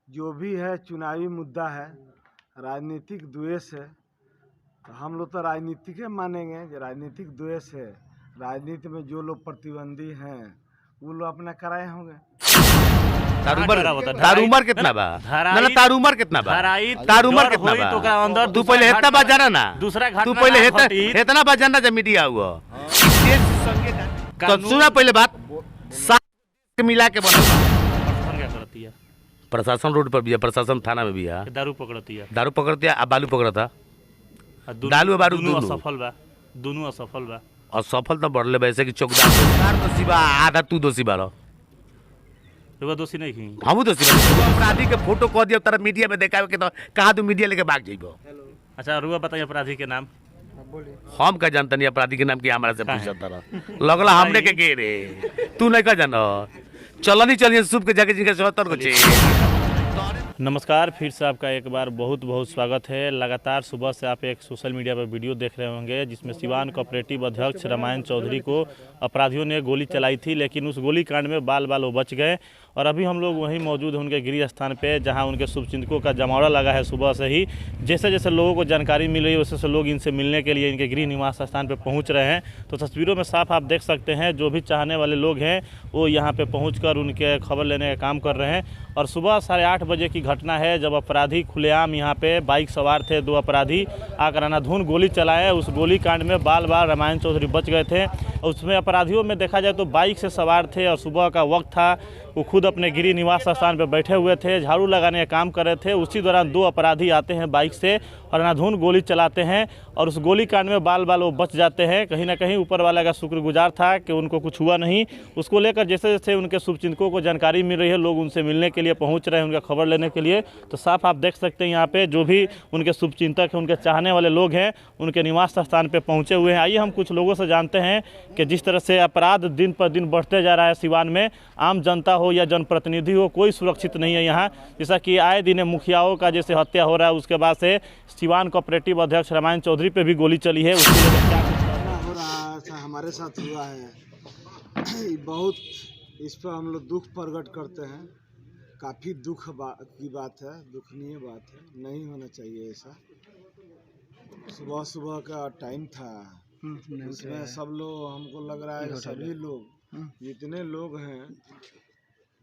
जो भी है चुनावी मुद्दा है, राजनीतिक द्वेष है, तो हम लोग तो राजनीतिक मानेंगे। जो राजनीतिक द्वेष है, राजनीति में जो लोग प्रतिबंधी हैं वो लोग अपना कराए होंगे। तार उमर कितना बा? ना तार उमर कितना बा? तार उमर कितना बा? तू पहले इतना बात जाना ना, तू पहले इतना बात जानना जब मीडिया हुआ तो सुना पहले बात साथ मिला के बना। क्या करती है? प्रशासन रोड पर भी है, प्रशासन थाना में भी है। दारू पकड़ती है, दारू पकड़ती है, अब बालू पकड़ता। दालू बारू असफल बा, दोनों असफल बा। असफल तो बढ़ले वैसे कि चौकीदार दोषी बा, आधा तू दोषी बारो। दोषी नहीं की हम दोषी बा। अपराधी के फोटो कह दिया तारा मीडिया में देखावे के तो कहाँ तू मीडिया लेके भाग जाइबो। अच्छा रुआ बताइए अपराधी के नाम। हम का जानता नहीं अपराधी के नाम की हमारा से पूछता तारा लगला हमने के रे तू नहीं का जानो। चलो नहीं चलिए सुबह के जाके जिनके 77 को चाहिए। नमस्कार, फिर से आपका एक बार बहुत बहुत स्वागत है। लगातार सुबह से आप एक सोशल मीडिया पर वीडियो देख रहे होंगे जिसमें सिवान कोऑपरेटिव अध्यक्ष रामायण चौधरी को अपराधियों ने गोली चलाई थी, लेकिन उस गोली कांड में बाल बाल वो बच गए। और अभी हम लोग वहीं मौजूद हैं उनके गृह स्थान पे, जहां उनके शुभचिंतकों का जमावड़ा लगा है। सुबह से ही जैसे जैसे लोगों को जानकारी मिल रही है वैसे लोग इनसे मिलने के लिए इनके गृह निवास स्थान पे पहुंच रहे हैं। तो तस्वीरों में साफ आप देख सकते हैं जो भी चाहने वाले लोग हैं वो यहाँ पे पहुंचकर उनके खबर लेने का काम कर रहे हैं। और सुबह 8:30 बजे की घटना है जब अपराधी खुलेआम यहाँ पे बाइक सवार थे, 2 अपराधी आकर अनाधुन गोली चलाए। उस गोली कांड में बाल बाल रामायण चौधरी बच गए थे। उसमें अपराधियों में देखा जाए तो बाइक से सवार थे और सुबह का वक्त था, वो खुद अपने गृह निवास स्थान पर बैठे हुए थे, झाड़ू लगाने का काम कर रहे थे। उसी दौरान 2 अपराधी आते हैं बाइक से और अनाधुन गोली चलाते हैं और उस गोली कांड में बाल बाल वो बच जाते हैं। कहीं ना कहीं ऊपर वाला का शुक्रगुजार था कि उनको कुछ हुआ नहीं। उसको लेकर जैसे जैसे उनके शुभचिंतकों को जानकारी मिल रही है लोग उनसे मिलने के लिए पहुंच रहे हैं, उनका खबर लेने के लिए। तो साफ आप देख सकते हैं यहाँ पे जो भी उनके शुभचिंतक हैं, उनके चाहने वाले लोग हैं, उनके निवास स्थान पर पहुँचे हुए हैं। आइए हम कुछ लोगों से जानते हैं कि जिस तरह से अपराध दिन पर दिन बढ़ते जा रहा है सिवान में, आम जनता हो या जनप्रतिनिधि हो कोई सुरक्षित नहीं है यहाँ। जैसा कि आए दिन मुखियाओं का जैसे हत्या हो रहा है, उसके बाद से सिवान कोऑपरेटिव अध्यक्ष रामायण चौधरी पे भी गोली चली है। उसके लिए क्या हो रहा है ऐसा हमारे साथ हुआ है। बहुत इस पर हम लोग दुख प्रकट करते हैं। काफ़ी दुख की बात है, दुखनीय बात है, नहीं होना चाहिए ऐसा। सुबह सुबह का टाइम था, उसमें सब लोग हमको लग रहा है कि सभी लोग जितने लोग हैं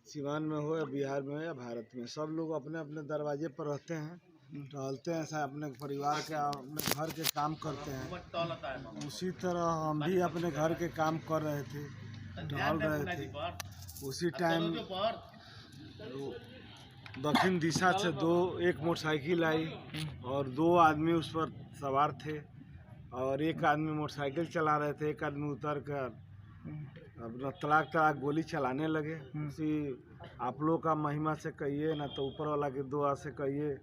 सिवान में हो या बिहार में हो या भारत में, सब लोग अपने अपने दरवाजे पर रहते हैं, टहलते हैं, ऐसा अपने परिवार के अपने घर के काम करते हैं। उसी तरह हम भी अपने घर के काम कर रहे थे, टहल रहे थे। उसी टाइम दक्षिण दिशा से एक मोटरसाइकिल आई और 2 आदमी उस पर सवार थे और एक आदमी मोटरसाइकिल चला रहे थे। एक आदमी उतर कर अपना तड़ाक गोली चलाने लगे। उसी आप लोग का महिमा से कहिए ना तो ऊपर वाला की दुआ से कहिए,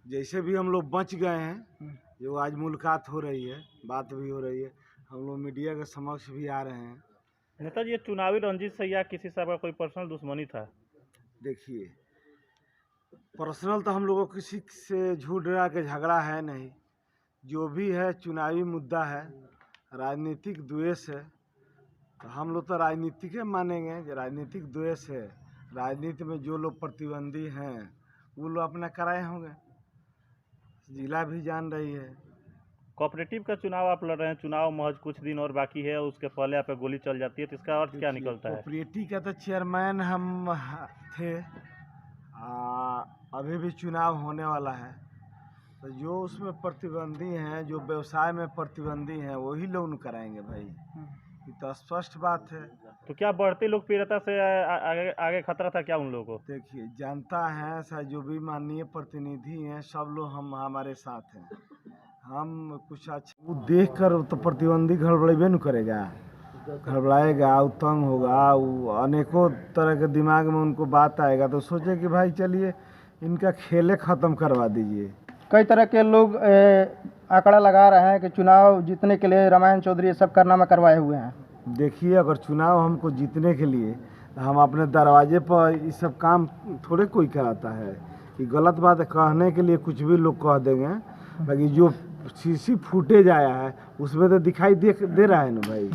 जैसे भी हम लोग बच गए हैं। जो आज मुलाकात हो रही है, बात भी हो रही है, हम लोग मीडिया के समक्ष भी आ रहे हैं। नेताजी ये चुनावी रंजिश से या किसी से आपका कोई पर्सनल दुश्मनी था? देखिए, पर्सनल तो हम लोगों को किसी से झूठ डरा के झगड़ा है नहीं। जो भी है चुनावी मुद्दा है, राजनीतिक द्वेष है, तो हम लोग तो राजनीतिक मानेंगे। जो राजनीतिक द्वेष है, राजनीति में जो लोग प्रतिबंधी हैं वो लोग अपना कराए होंगे। जिला भी जान रही है। कोऑपरेटिव का चुनाव आप लड़ रहे हैं, चुनाव महज कुछ दिन और बाकी है, उसके पहले आप पे गोली चल जाती है, तो इसका अर्थ क्या निकलता है? कोऑपरेटिव का तो चेयरमैन हम थे, अभी भी चुनाव होने वाला है। तो जो उसमें प्रतिबंधी हैं, जो व्यवसाय में प्रतिबंधी हैं, वही लोग न कराएंगे भाई। ये तो स्पष्ट बात है। तो क्या बढ़ती लोकप्रियता से आगे खतरा था क्या उन लोगों को? देखिए, जनता है ऐसा, जो भी माननीय प्रतिनिधि हैं, सब लोग हमारे साथ हैं। हम कुछ अच्छा वो देख कर तो प्रतिबंधी गड़बड़ेबे न करेगा, घबराएगा, वो तंग होगा, वो अनेकों तरह के दिमाग में उनको बात आएगा तो सोचे कि भाई चलिए इनका खेले ख़त्म करवा दीजिए। कई तरह के लोग आंकड़ा लगा रहे हैं कि चुनाव जीतने के लिए रामायण चौधरी ये सब कारनामा करवाए हुए हैं। देखिए, अगर चुनाव हमको जीतने के लिए तो हम अपने दरवाजे पर ये सब काम थोड़े कोई कराता है। ये गलत बात है, कहने के लिए कुछ भी लोग कह देंगे, बाकी जो सीसी फुटेज आया है उसमें तो दिखाई दे रहा है ना भाई,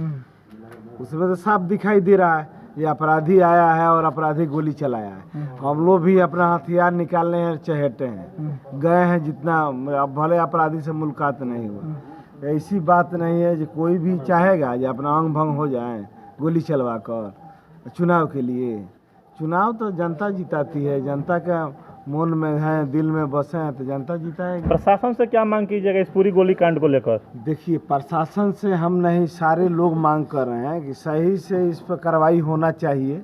उसमें तो साफ दिखाई दे रहा है ये अपराधी आया है और अपराधी गोली चलाया है। हम लोग भी अपना हथियार निकालने हैं, चहेटे हैं, गए हैं जितना, अब भले अपराधी से मुलाकात नहीं हुआ। ऐसी बात नहीं है जो कोई भी चाहेगा जो अपना अंग भंग हो जाए गोली चलवा कर चुनाव के लिए। चुनाव तो जनता जिताती है, जनता का मन में है, दिल में बसे हैं तो जनता जिताएगी। प्रशासन से क्या मांग कीजिएगा इस पूरी गोलीकांड को लेकर? देखिए, प्रशासन से हम नहीं, सारे लोग मांग कर रहे हैं कि सही से इस पर कार्रवाई होना चाहिए।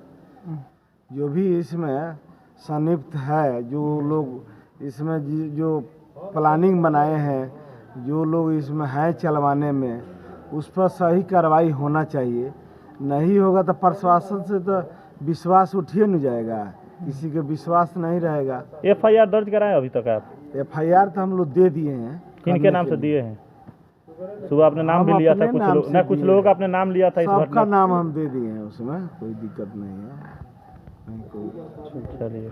जो भी इसमें संलिप्त है, जो लोग इसमें जो प्लानिंग बनाए हैं, जो लोग इसमें हैं चलवाने में, उस पर सही कार्रवाई होना चाहिए। नहीं होगा तो प्रशासन से तो विश्वास उठिए नहीं जाएगा, किसी के विश्वास नहीं रहेगा। FIR दर्ज कराएं अभी तक आप? FIR तो हम लोग दे दिए हैं। किनके नाम से दिए हैं? सुबह आपने नाम भी लिया था, कुछ लोगों का आपने नाम लिया था इस सबका नाम हम दे दिए हैं, उसमें कोई दिक्कत नहीं है। चलिए,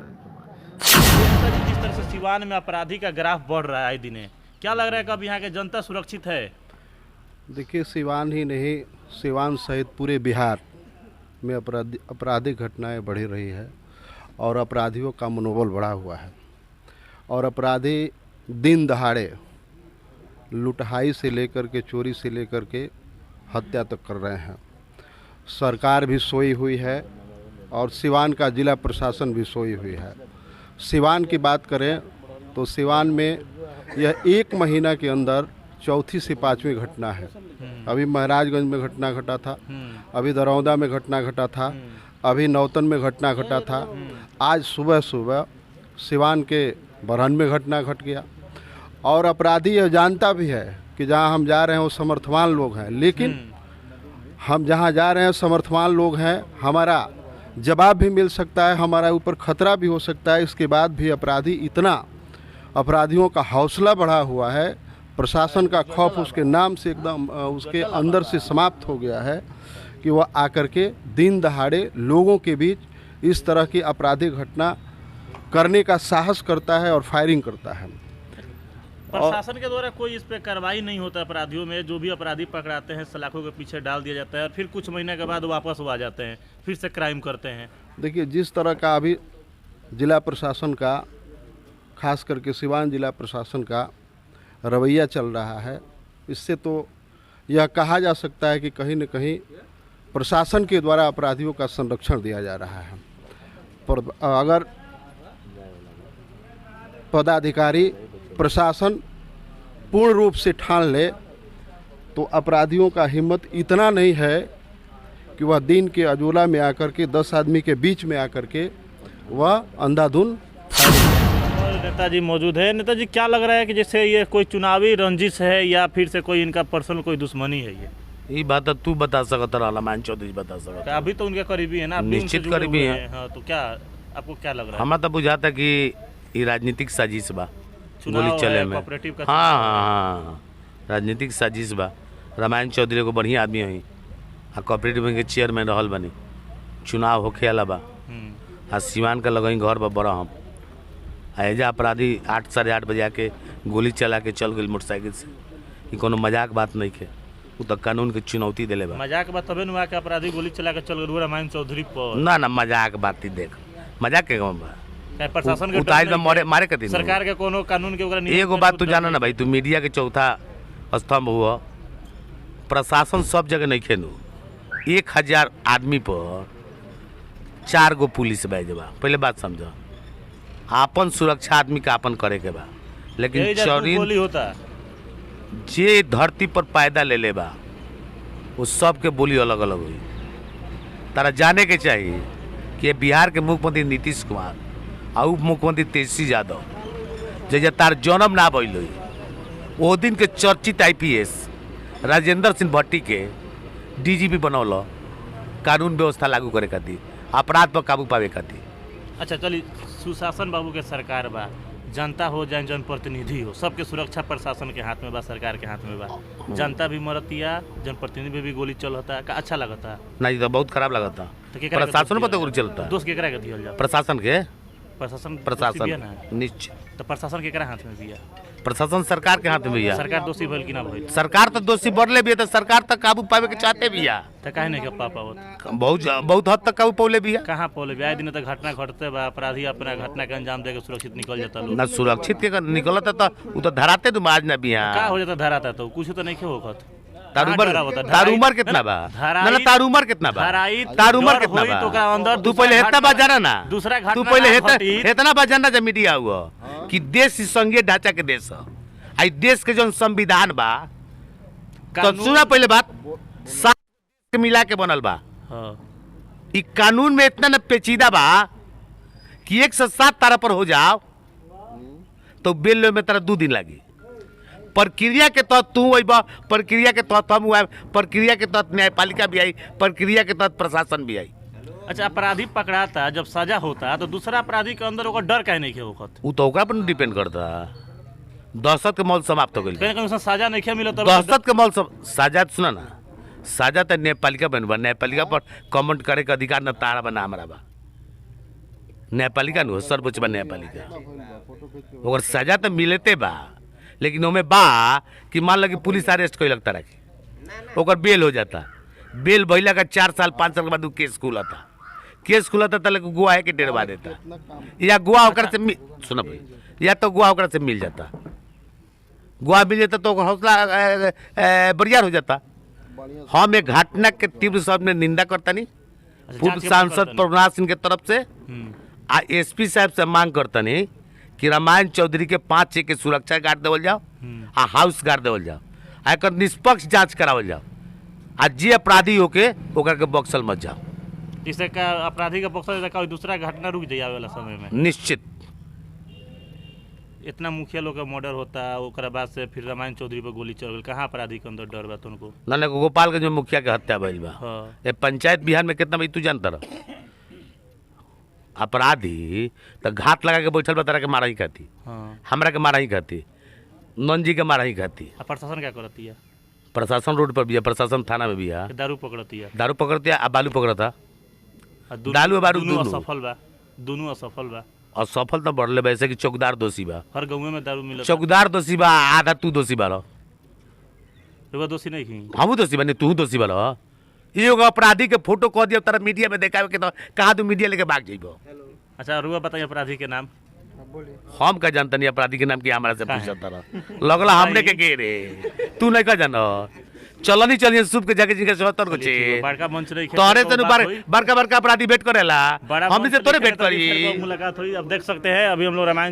जिस तरह से सिवान में अपराधी का ग्राफ बढ़ रहा है आए दिन, क्या लग रहा है कब यहाँ के जनता सुरक्षित है? देखिए, सिवान ही नहीं, सिवान सहित पूरे बिहार में आपराधिक घटनाएं बढ़ी रही है और अपराधियों का मनोबल बढ़ा हुआ है। और अपराधी दिन दहाड़े लुटाई से लेकर के, चोरी से लेकर के हत्या तक कर रहे हैं। सरकार भी सोई हुई है और सिवान का जिला प्रशासन भी सोई हुई है। सिवान की बात करें तो सिवान में यह 1 महीना के अंदर चौथी से 5वीं घटना है। अभी महाराजगंज में घटना घटा था, अभी दरौदा में घटना घटा था, अभी नौतन में घटना घटा था, आज सुबह सुबह सिवान के बरहन में घटना घट गया। और अपराधी यह जानता भी है कि जहां हम जा रहे हैं वो समर्थवान लोग हैं, लेकिन हम जहां जा रहे हैं समर्थवान लोग हैं, हमारा जवाब भी मिल सकता है, हमारा ऊपर खतरा भी हो सकता है। इसके बाद भी अपराधी इतना, अपराधियों का हौसला बढ़ा हुआ है, प्रशासन का खौफ उसके नाम से एकदम उसके अंदर से समाप्त हो गया है कि वह आकर के दिन दहाड़े लोगों के बीच इस तरह की आपराधिक घटना करने का साहस करता है और फायरिंग करता है। प्रशासन के द्वारा कोई इस पे कार्रवाई नहीं होता अपराधियों में। जो भी अपराधी पकड़ाते हैं सलाखों के पीछे डाल दिया जाता है और फिर कुछ महीने के बाद वापस वो आ जाते हैं, फिर से क्राइम करते हैं। देखिए, जिस तरह का अभी जिला प्रशासन का, खास करके सिवान जिला प्रशासन का रवैया चल रहा है, इससे तो यह कहा जा सकता है कि कहीं न कहीं प्रशासन के द्वारा अपराधियों का संरक्षण दिया जा रहा है। पर अगर पदाधिकारी, प्रशासन पूर्ण रूप से ठान ले तो अपराधियों का हिम्मत इतना नहीं है कि वह दिन के अजोला में आकर के 10 आदमी के बीच में आकर के वह अंधाधुंध। नेताजी मौजूद है। नेताजी, क्या लग रहा है कि जैसे ये कोई चुनावी रंजिश है या फिर से कोई इनका पर्सनल कोई दुश्मनी है? ये बात तो तू बता सकता रहा, रामायण चौधरी बता सकता। अभी तो उनके करीबी है ना, निश्चित करीबी है। हाँ, तो क्या आपको क्या लग रहा है? हमें तो बुझाता कि ये राजनीतिक साजिश बा, गोली चुनाव चले है, में। कोऑपरेटिव का हाँ हाँ हाँ, राजनीतिक साजिश बा। रामायण चौधरी को बढ़िया आदमी है, आ कोऑपरेटिव बैंक के चेयरमैन रहल बनी, चुनाव होखे वाला बा, आ सिवान का लगई घर पर बड़ा हम एजा अपराधी 8 साढ़े 8 बजे आके गोली चला के चल गई मोटरसाइकिल से। ये कोनो मजाक बात नहीं है, वो तो कानून के चुनौती दिले बा। मजाक बात तबे नुआ के अपराधी गोली चला के चल गए रामायण चौधरी पर। ना ना, मजाक बात ही देख, मजाक के गाँव बा। प्रशासन के उतार के मारे के दिन सरकार के कोनो कानून के ओकरा एगो बात तू जाना ना भाई, तू मीडिया के चौथा स्तंभ हुआ। प्रशासन सब जगह नहीं खेनू, 1000 आदमी पर 4 गो पुलिस बैज बा। पहले बात समझो, आपन सुरक्षा आदमी का आपन करे के बा, लेकिन चोरी गोली होता जे धरती पर पैदा ले ले बा वो सब के बोली अलग अलग हुई। तारा जाने के चाहिए कि बिहार के मुख्यमंत्री नीतीश कुमार और उप मुख्यमंत्री तेजस्वी यादव जैसे तार जन्म ना भइल हुई, वो दिन के चर्चित IPS राजेंद्र सिंह भट्टी के DGP बनौल, कानून व्यवस्था लागू करे खातिर, अपराध पर काबू पावे खातिर। अच्छा चलिए, सुशासन बाबू के सरकार बा, जनता हो जाए जनप्रतिनिधि हो, सबके सुरक्षा प्रशासन के हाथ में बा, सरकार के हाथ में बा। जनता भी मरतिया, जनप्रतिनिधि भी गोली चलता, का अच्छा लगता? नहीं तो बहुत खराब लगता। प्रशासन पर तो गोली चलता, दोस्त केकरा के दिया प्रशासन के, प्रशासन प्रशासन निश्चित। तो प्रशासन केकरा हाथ में बिया? प्रशासन सरकार के हाथ में भैया। सरकार दोषी भइल कि ना भइल? सरकार तो दोषी बढ़ले भी है, तो सरकार तक काबू पावे के चाहते भी है। तो काहे नहीं कर पावत? बहुत हद तक काबू पौले भी है। कहाँ पौले भी? आए दिन तक घटना घटते बा, अपराधी अपना घटना के अंजाम दे के सुरक्षित निकल जाता लोग। ना सुरक्षित के निकलता तो वो तो धराते तो आज ना भी का यहाँ। हो जाता धराता तो कुछ तो नहीं होखत। तार उमर कितना बा? ना तार उमर कितना बा? धराई तार उमर डर कितना होई तो ओकरा बा? अंदर तू पहले दूसरा इतना घटना- बाजारा ना, दूसरा घटना तू पहले ना घटी। इतना बाजारा जा मीडिया हुआ कि देश ही संघीय ढांचा के देश है। आई देश के जो संविधान बा तो कानून- सुना पहले बात, सात के मिला के बनल बा। हाँ। इ कानून में इतना न पेचीदा बा कि 1 से 7 तारा पर हो जाओ तो बेल में तारा 2 दिन लगी। प्रक्रिया के तहत तू अबा, प्रक्रिया के तहत हम आए, प्रक्रिया के तहत न्यायपालिका भी आई, प्रक्रिया के तहत प्रशासन भी आई। अच्छा, अपराधी पकड़ाता जब सजा होता तो दूसरा अपराधी के अंदर ओकर डर काहे नहीं होखत? वो तो ओकरा पर डिपेंड करता। दहशत के मौल समाप्त हो गई। कहीं कहीं सजा नहीं मिलत तब दहशत के मौल साजा सुना ना, साजा तो न्यायपालिका बनबा, न्यायपालिका पर कमेंट करे के अधिकार न तारा बना हमारा बा। न्यायपालिका न सर्वोच्च बा न्यायपालिका, ओकर सजा तो मिलते बा, लेकिन ओमे बा कि मान लो कि पुलिस अरेस्ट कैलक तारा के, ओकर बेल हो जाता। बेल भइला का 4 साल 5 साल के बाद केस खुलता। केस खुलता तले गुआ के डेरवा देता, या गुआ ओकरा से सुना भाई, या तो गुआ ओकरा से मिल जाता। गुआ मिल जाता तो ओकर हौसला बरियार हो जाता। हम एक घटना के तीव्र शब्द में निंदा करता नहीं। पूर्व सांसद प्रभुनाथ सिंह के तरफ से आ एसपी साहब से मांग करता नहीं कि रामायण चौधरी के 5 चेक के सुरक्षा गार्ड देवल जाओ आ हाउस गार्ड देवल जाओ, एकर निष्पक्ष जांच करावल जाओ, आ जे अपराधी होके ओकर के बक्सल मत जाओ। जिससे का अपराधी का बक्सा का दूसरा घटना रुक जाए वाला समय में। निश्चित इतना मुखिया लोग का मर्डर होता, ओकरा बाद से फिर रामायण चौधरी पर गोली चल गई। कहाँ अपराधी के अंदर डर बा तुमको? ना गोपालगंज में मुखिया के हत्या भइल बा। हाँ। ये पंचायत बिहार में कितना भाई तू जानता रह? अपराधी तो घात लगा के बैठल बा, तारा के मारा ही खाती, हाँ। हमरा के मारा ही खाती, नंजी के मारा ही खाती। प्रशासन क्या करती है? प्रशासन रोड पर भी है, प्रशासन थाना में भी है। दारू पकड़ती है, दारू पकड़ते आ बालू पकड़ता। दारू दारू बारू दोनों दोनों। असफल बा, दोनों असफल बा। और सफल तो बढ़ले वैसे कि चौकीदार दोषी बा, हर गाँव में दारू मिलता। चौकीदार दोषी बा, आधा तू दोषी बा। रुआ दोषी नहीं की? हमू दोषी बने, तू दोषी बा। ये अपराधी के फोटो कह दिया तारा मीडिया में देखावे के, तो कहाँ तू मीडिया लेके भाग जाइबो? अच्छा, रुआ बताइए अपराधी के नाम। हम का जानता नहीं अपराधी के नाम की, हमारा से पूछा तारा लगला हमने के रे, तू नहीं का जानो। चलो नहीं चलिए सुप के जाके जिनके 77 को छे बड़का मंच नहीं तोरे से बड़का बड़का अपराधी भेंट करेला, हमने से तोरे भेंट करी। मुलाकात हुई। अब देख सकते हैं, अभी हम लोग रामायण